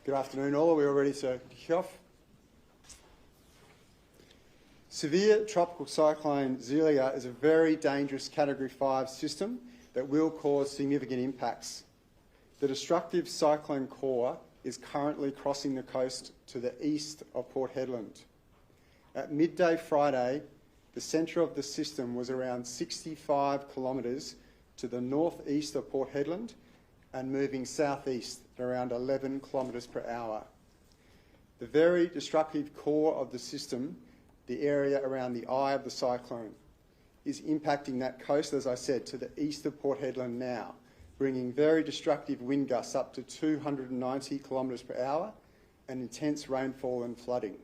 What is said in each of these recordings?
Good afternoon all. Are we all ready to kick off? Severe tropical cyclone Zelia is a very dangerous Category 5 system that will cause significant impacts. The destructive cyclone core is currently crossing the coast to the east of Port Hedland. At midday Friday, the centre of the system was around 65 kilometres to the northeast of Port Hedland and moving southeast at around 11 kilometres per hour. The very destructive core of the system, the area around the eye of the cyclone, is impacting that coast, as I said, to the east of Port Hedland now, bringing very destructive wind gusts up to 290 kilometres per hour and intense rainfall and flooding.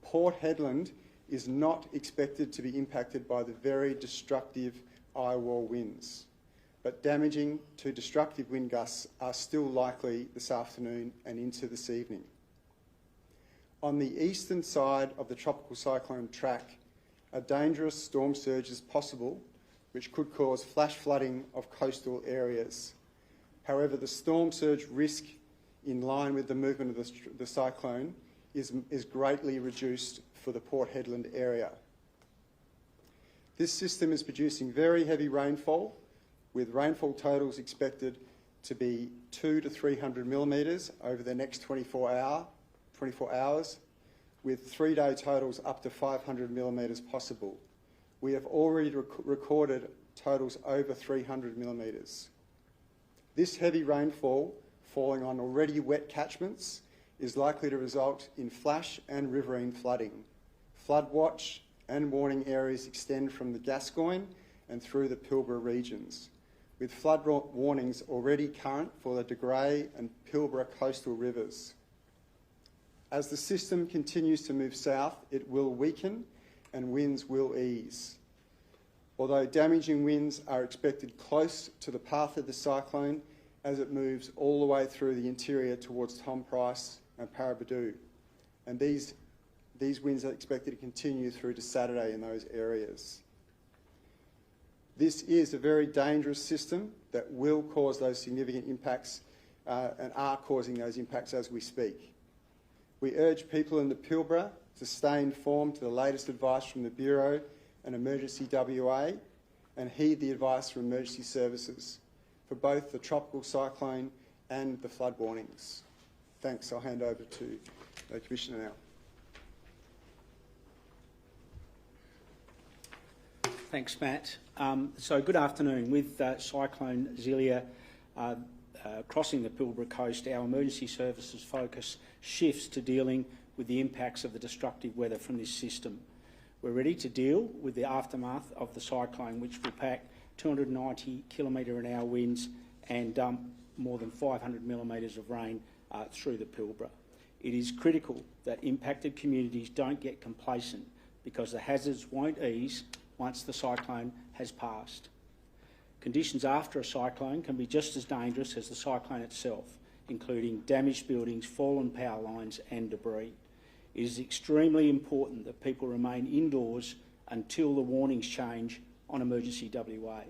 Port Hedland is not expected to be impacted by the very destructive eye wall winds, but damaging to destructive wind gusts are still likely this afternoon and into this evening. On the eastern side of the tropical cyclone track, a dangerous storm surge is possible, which could cause flash flooding of coastal areas. However, the storm surge risk in line with the movement of the cyclone is greatly reduced for the Port Hedland area. This system is producing very heavy rainfall, with rainfall totals expected to be 200 to 300 millimetres over the next 24 hours, with 3-day totals up to 500 millimetres possible. We have already recorded totals over 300 millimetres. This heavy rainfall, falling on already wet catchments, is likely to result in flash and riverine flooding. Flood watch and warning areas extend from the Gascoyne and through the Pilbara regions, with flood warnings already current for the De Grey and Pilbara coastal rivers. As the system continues to move south, it will weaken and winds will ease. Although damaging winds are expected close to the path of the cyclone as it moves all the way through the interior towards Tom Price and Paraburdoo. And these winds are expected to continue through to Saturday in those areas. This is a very dangerous system that will cause those significant impacts and are causing those impacts as we speak. We urge people in the Pilbara to stay informed to the latest advice from the Bureau and Emergency WA and heed the advice from emergency services for both the tropical cyclone and the flood warnings. Thanks. I'll hand over to the Commissioner now. Thanks, Matt. So good afternoon. With Cyclone Zilia crossing the Pilbara coast, our emergency services focus shifts to dealing with the impacts of the destructive weather from this system. We're ready to deal with the aftermath of the cyclone, which will pack 290 km/h winds and dump more than 500 millimetres of rain through the Pilbara. It is critical that impacted communities don't get complacent because the hazards won't ease once the cyclone has passed. Conditions after a cyclone can be just as dangerous as the cyclone itself, including damaged buildings, fallen power lines and debris. It is extremely important that people remain indoors until the warnings change on Emergency WA.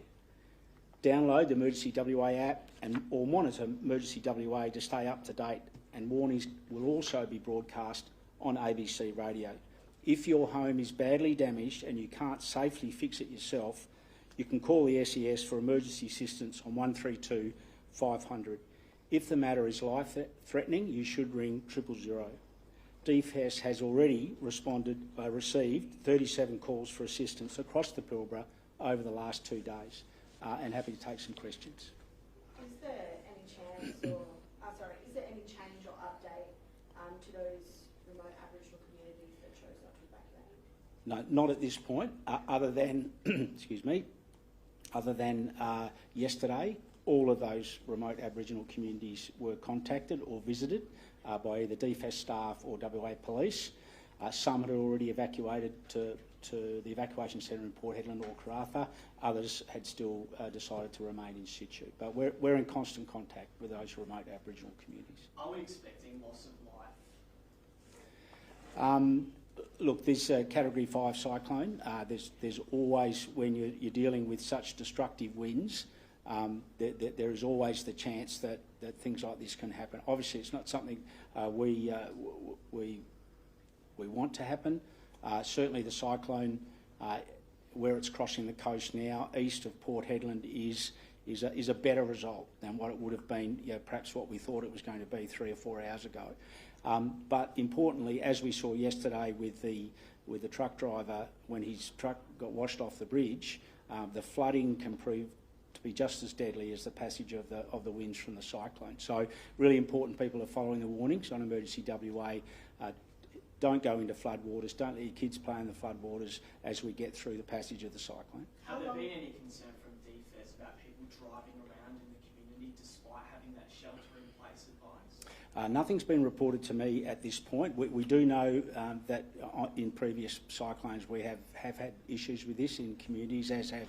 Download the Emergency WA app or monitor Emergency WA to stay up to date, and warnings will also be broadcast on ABC radio. If your home is badly damaged and you can't safely fix it yourself, you can call the SES for emergency assistance on 132 500. If the matter is life-threatening, you should ring 000. DFS has already received 37 calls for assistance across the Pilbara over the last 2 days, and happy to take some questions. Is there any chance is there any change or update to those remote Aboriginal communities that chose not to evacuate? No, not at this point, other than, yesterday, all of those remote Aboriginal communities were contacted or visited by either DFS staff or WA Police. Some had already evacuated to the evacuation centre in Port Hedland or Karratha. Others had still decided to remain in situ. But we're in constant contact with those remote Aboriginal communities. Are we expecting loss of life? Look, this Category 5 cyclone, there's always, when you're dealing with such destructive winds, there is always the chance that things like this can happen. Obviously, it's not something we want to happen. Certainly, the cyclone, where it's crossing the coast now, east of Port Hedland, is a better result than what it would have been, perhaps what we thought it was going to be 3 or 4 hours ago. But importantly, as we saw yesterday with the truck driver, when his truck got washed off the bridge, the flooding can prove to be just as deadly as the passage of the winds from the cyclone. So really important people are following the warnings on Emergency WA. Don't go into floodwaters, don't let your kids play in the floodwaters as we get through the passage of the cyclone. Have there been any concern from DFES about people driving around in the community despite having that shelter-in-place advice? Nothing's been reported to me at this point. We do know that in previous cyclones we have had issues with this in communities, as have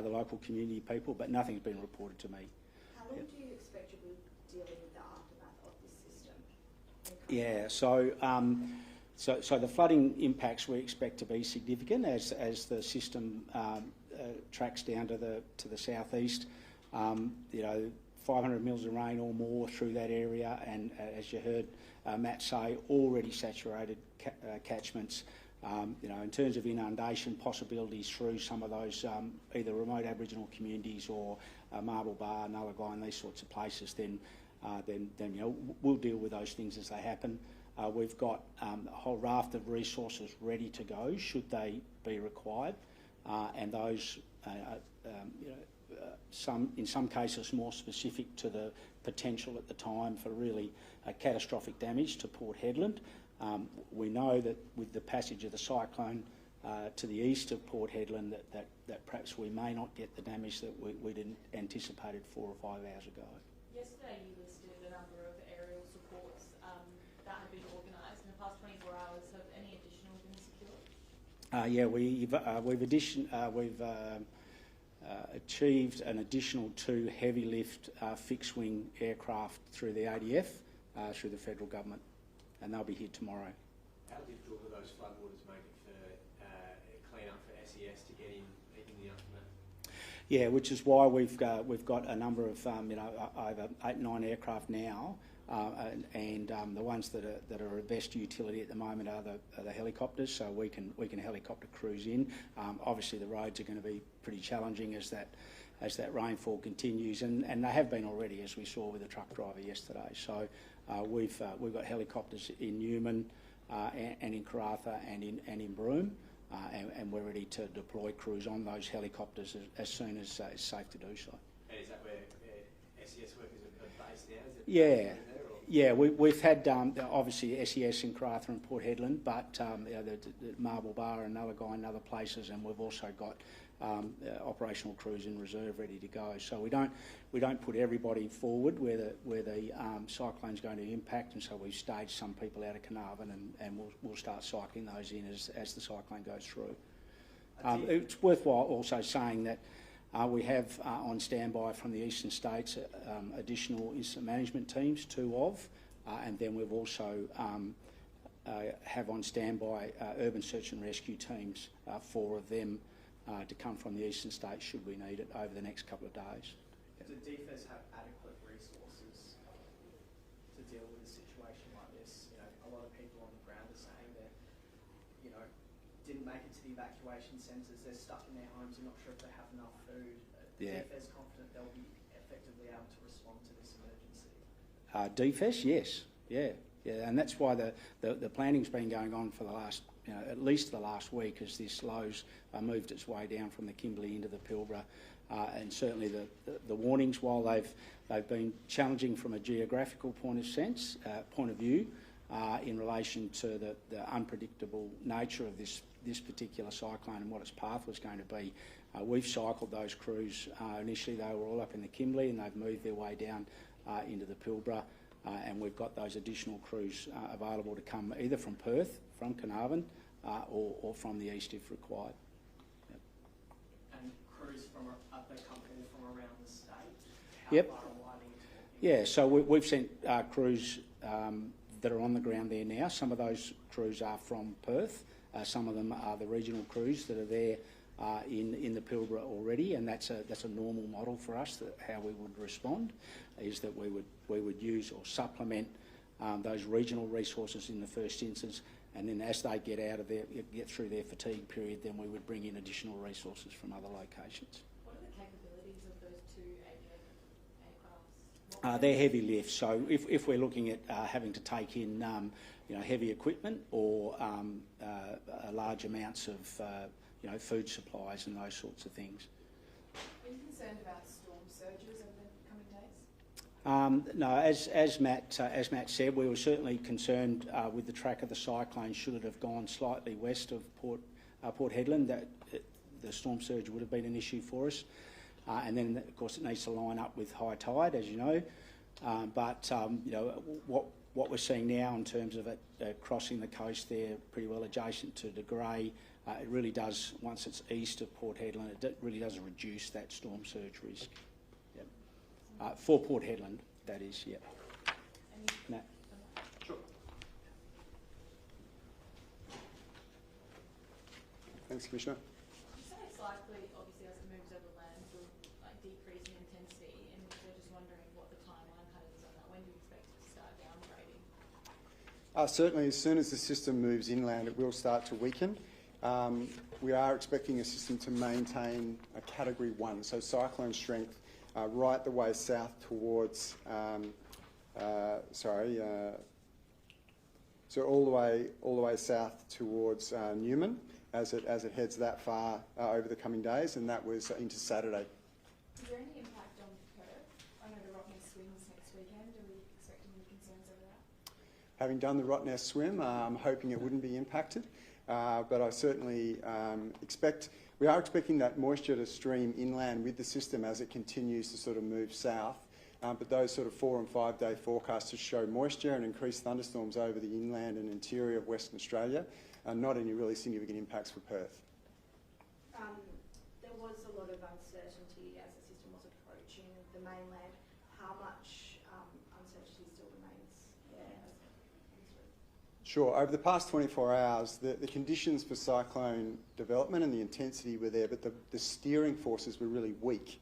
the local community people, but nothing's been reported to me. How long do you expect you'll be dealing with the aftermath of this system? Yeah, so the flooding impacts we expect to be significant as the system tracks down to the southeast. 500 mils of rain or more through that area, and as you heard Matt say, already saturated catchments. In terms of inundation possibilities through some of those either remote Aboriginal communities or Marble Bar, Nullagine, and these sorts of places, then we'll deal with those things as they happen. We've got a whole raft of resources ready to go should they be required, and those, in some cases, more specific to the potential at the time for really catastrophic damage to Port Hedland. We know that with the passage of the cyclone to the east of Port Hedland, that perhaps we may not get the damage that we'd anticipated 4 or 5 hours ago. Yesterday you listed a number of aerial supports that have been organised in the past 24 hours. Have any additional been secured? We've achieved an additional 2 heavy lift fixed wing aircraft through the ADF, through the federal government, and they'll be here tomorrow. How difficult are those floodwaters make it for clean up for SES to get in the aftermath? Yeah, which is why we've got a number of over 8, 9 aircraft now, and the ones that are of best utility at the moment are the helicopters. So we can helicopter crews in. Obviously, the roads are going to be pretty challenging as that rainfall continues, and they have been already, as we saw with the truck driver yesterday. So we've got helicopters in Newman and in Karratha and in Broome. And we're ready to deploy crews on those helicopters as soon as it's safe to do so. And is that where SES workers are based now? Yeah, we've had obviously SES in Karratha and Port Hedland, but the Marble Bar and Nullagine and other places, and we've also got operational crews in reserve ready to go. So we don't put everybody forward where the cyclone's going to impact, and so we've staged some people out of Carnarvon, and we'll start cycling those in as the cyclone goes through. It's worthwhile also saying that we have on standby from the eastern states additional incident management teams, 2 of, and then we've also have on standby urban search and rescue teams, 4 of them, to come from the eastern states should we need it over the next couple of days. Do DFES have adequate resources to deal with a situation like this? A lot of people on the ground are saying that, didn't make it to the evacuation centres, they're stuck in their homes, they're not sure if they have enough food. Yeah. DFES confident they'll be effectively able to respond to this emergency? DFES, yes, yeah, and that's why the planning's been going on for the last, at least the last week, as this low's moved its way down from the Kimberley into the Pilbara, and certainly the warnings, while they've been challenging from a geographical point of view, in relation to the unpredictable nature of this particular cyclone and what its path was going to be. We've cycled those crews. Initially they were all up in the Kimberley, and they've moved their way down into the Pilbara, and we've got those additional crews available to come either from Perth, from Carnarvon, or from the east if required. Yep. And crews are they comfortable from around the state? How Yep. far away are you talking? Yeah, so we've sent crews that are on the ground there now. Some of those crews are from Perth. Some of them are the regional crews that are there in the Pilbara already, and that's a normal model for us. That how we would respond is that we would use or supplement those regional resources in the first instance, and then as they get through their fatigue period, then we would bring in additional resources from other locations. What are the capabilities of those two aircrafts? They're heavy lifts, so if we're looking at having to take in heavy equipment or large amounts of food supplies and those sorts of things. Are you concerned about storm surges over the coming days? No, as Matt said, we were certainly concerned with the track of the cyclone. Should it have gone slightly west of Port Hedland, that the storm surge would have been an issue for us. And then, of course, it needs to line up with high tide, as you know. What we're seeing now in terms of it crossing the coast there, pretty well adjacent to De Grey, it really does, once it's east of Port Hedland, it really does reduce that storm surge risk. Yep. For Port Hedland, that is, yeah. Matt? Sure. Thanks, Commissioner. You say it's likely, obviously, as it moves over land, to decrease in intensity, and we're just wondering what the timeline kind of is on that. When do you expect it to start downgrading? Certainly, as soon as the system moves inland, it will start to weaken. We are expecting a system to maintain a Category 1, so cyclone strength, right the way south towards, so all the way south towards Newman as it heads that far over the coming days, and that was into Saturday. Is there any impact on Perth? I know the Rottnest swings next weekend. Are we expecting any concerns over that? Having done the Rottnest swim, I'm hoping it wouldn't be impacted. But I certainly we are expecting that moisture to stream inland with the system as it continues to sort of move south. But those sort of 4 and 5 day forecasts show moisture and increased thunderstorms over the inland and interior of Western Australia, and not any really significant impacts for Perth. There was a lot of uncertainty as the system was approaching the mainland. How much uncertainty still remains there? Sure. Over the past 24 hours, the conditions for cyclone development and the intensity were there, but the steering forces were really weak.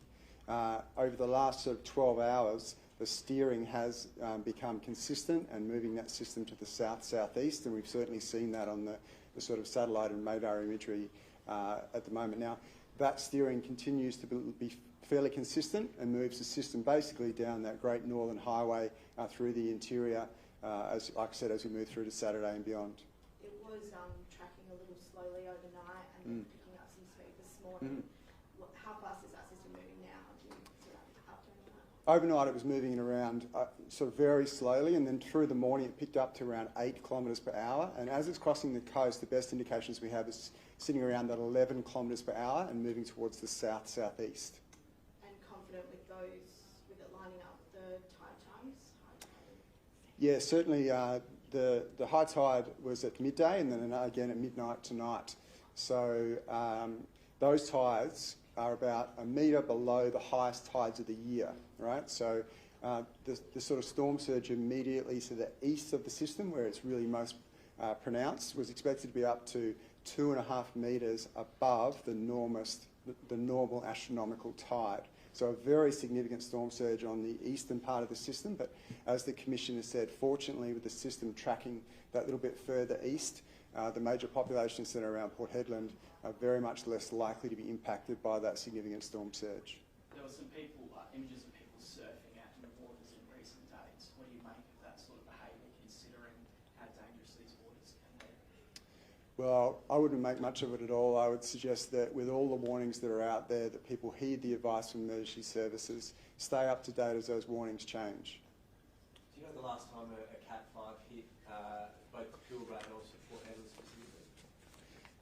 Over the last sort of 12 hours, the steering has become consistent and moving that system to the south-southeast, and we've certainly seen that on the sort of satellite and radar imagery at the moment. Now, that steering continues to be fairly consistent and moves the system basically down that Great Northern Highway through the interior, like I said, as we move through to Saturday and beyond. It was tracking a little slowly overnight and then picking up some speed this morning. How fast is that system moving now? Do you see that update on that? Overnight it was moving in around sort of very slowly, and then through the morning it picked up to around 8 kilometres per hour, and as it's crossing the coast, the best indications we have is sitting around that 11 kilometres per hour and moving towards the south-southeast. And confident with it lining up with the tide times? Yeah, certainly the high tide was at midday and then again at midnight tonight. So those tides are about a metre below the highest tides of the year, right? So the sort of storm surge immediately to the east of the system, where it's really most pronounced, was expected to be up to 2.5 metres above the normal astronomical tide. So a very significant storm surge on the eastern part of the system, but as the Commissioner said, fortunately with the system tracking that little bit further east, the major population centre around Port Hedland are very much less likely to be impacted by that significant storm surge. There were some people, images of people surfing out in the waters in recent days. What do you make of that sort of behaviour, considering how dangerous these waters can be? Well, I wouldn't make much of it at all. I would suggest that with all the warnings that are out there, that people heed the advice from emergency services, stay up to date as those warnings change. Do you know the last time a Cat 5 hit both Pilbara and also Port Hedland specifically?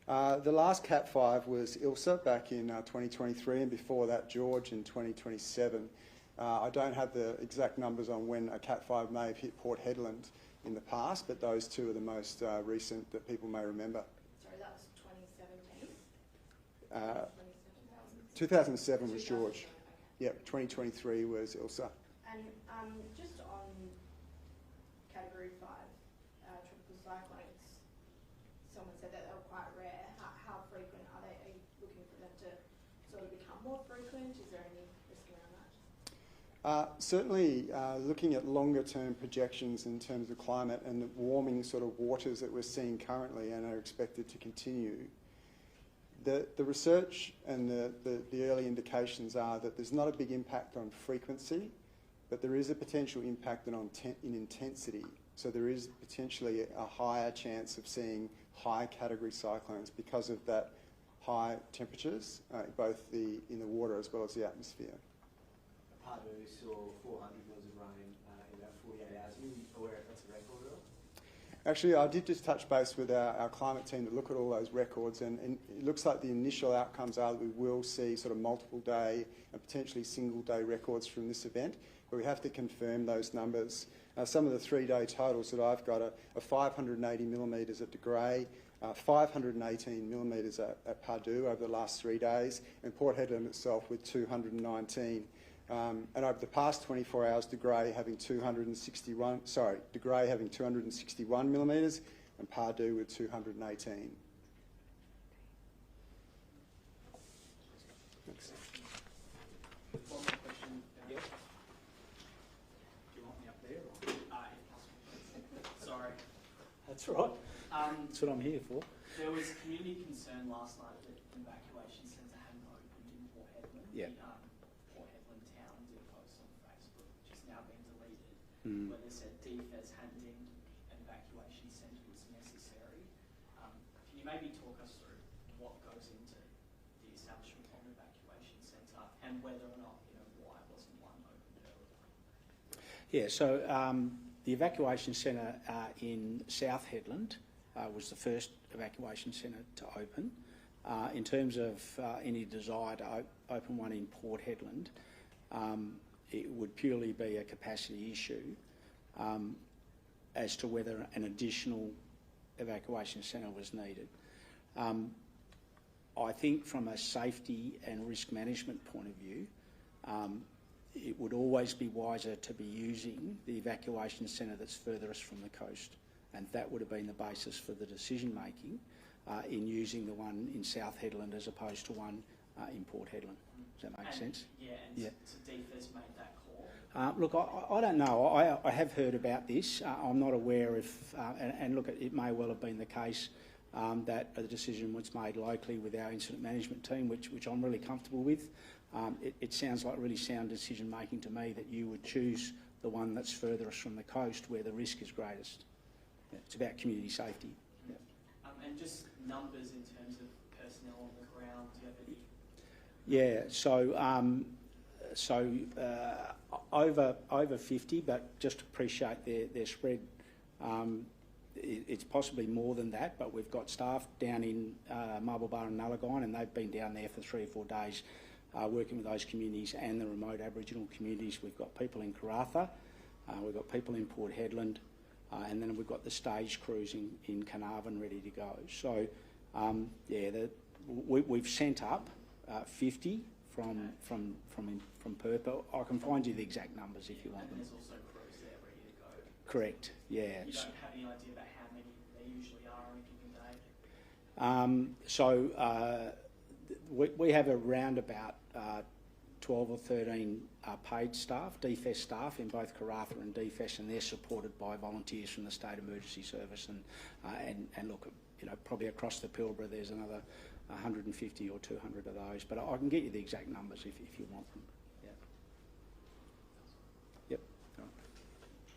The last Cat 5 was Ilsa back in 2023, and before that George in 2027. I don't have the exact numbers on when a Cat 5 may have hit Port Hedland in the past, but those two are the most recent that people may remember. Sorry, that was 2017? 2007 was George. Okay. Yep, 2023 was Ilsa. And just on Category 5 tropical cyclones, someone said that they were quite rare. How frequent are they? Are you looking for them Certainly, looking at longer-term projections in terms of climate and the warming sort of waters that we're seeing currently and are expected to continue, the research and the early indications are that there's not a big impact on frequency, but there is a potential impact in intensity. So there is potentially a higher chance of seeing high category cyclones because of that high temperatures, both in the water as well as the atmosphere. Pardue saw 400 mils of rain in about 48 hours. Are you aware if that's a record at all? Actually, I did just touch base with our climate team to look at all those records, and it looks like the initial outcomes are that we will see sort of multiple day and potentially single day records from this event, but we have to confirm those numbers. Some of the 3-day totals that I've got are 580 millimetres at De Grey, 518 millimetres at Pardue over the last 3 days, and Port Hedland itself with 219. And over the past 24 hours, De Grey having 261 millimetres, and Pardue with 218. Thanks. One more question. Yeah. Do you want me up there? Or? If possible. Sorry. That's right. That's what I'm here for. There was community concern last night that the evacuation centre hadn't opened in Port Hedland. Yeah. Port Hedland town did a post on Facebook, which has now been deleted, where they said DFES handing an evacuation centre was necessary. Can you maybe talk us through what goes into the establishment of an evacuation centre and whether or not, why wasn't one opened earlier? Yeah, so the evacuation centre in South Hedland was the first evacuation centre to open. In terms of any desire to open one in Port Hedland, it would purely be a capacity issue as to whether an additional evacuation centre was needed. I think from a safety and risk management point of view, it would always be wiser to be using the evacuation centre that's furthest from the coast, and that would have been the basis for the decision making in using the one in South Hedland as opposed to one in Port Hedland. Does that make sense? Yeah, so DFES made that call? Look, I don't know. I have heard about this. I'm not aware if, and look, it may well have been the case that a decision was made locally with our incident management team, which I'm really comfortable with. It sounds like really sound decision making to me that you would choose the one that's furthest from the coast where the risk is greatest. Yeah, it's about community safety. Yeah. And just numbers in terms of personnel on the ground, do you have any? Yeah, over 50, but just appreciate their spread. It's possibly more than that, but we've got staff down in Marble Bar and Nullagine, and they've been down there for 3 or 4 days working with those communities and the remote Aboriginal communities. We've got people in Karratha, we've got people in Port Hedland, and then we've got the stage crews in Carnarvon ready to go. So, we've sent up 50 from Perth. I can find you the exact numbers if you want them. And there's also crews there ready to go. Correct. Yeah. You don't have any idea about how many there usually are on a given day? We have around about 12 or 13 paid staff, DFES staff in both Karratha and DFES, and they're supported by volunteers from the State Emergency Service. And look, probably across the Pilbara there's another 150 or 200 of those, but I can get you the exact numbers if you want them.